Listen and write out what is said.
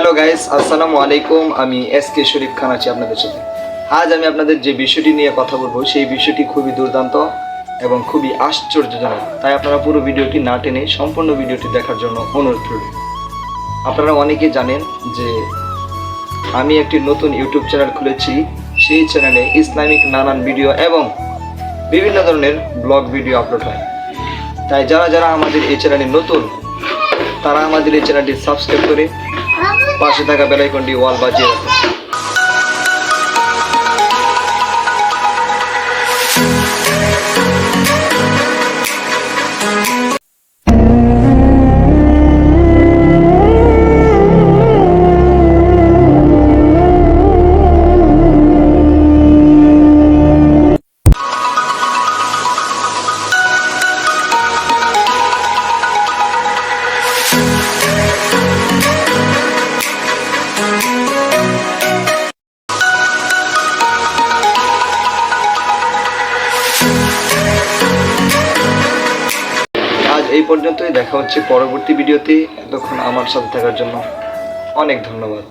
Hello guys, আসসালামু আলাইকুম। আমি এসকে শরীফ খান আছি আপনাদের সাথে। আজ আমি আপনাদের যে বিষয়টি নিয়ে কথা বলবো সেই বিষয়টি খুবই দুর্দান্ত এবং খুবই আশ্চর্যজনক। তাই আপনারা পুরো ভিডিওটি না টেনে সম্পূর্ণ ভিডিওটি দেখার জন্য অনুরোধ রইল। আপনারা অনেকেই জানেন যে আমি একটি নতুন ইউটিউব চ্যানেল খুলেছি। সেই চ্যানেলে ইসলামিক নানান ভিডিও এবং বিভিন্ন ধরনের ব্লগ ভিডিও আপলোড হয়। তাই যারা যারা আমাদের এই চ্যানেলে নতুন তারা আমাদের এই চ্যানেলটি সাবস্ক্রাইব করে পাশে থাকা বেল আইকনটি ওয়াল বাজিয়ে রাখুন। আজ এই পর্যন্তই, দেখা হচ্ছে পরবর্তী ভিডিওতে। এতক্ষণ আমার সাথে থাকার জন্য অনেক ধন্যবাদ।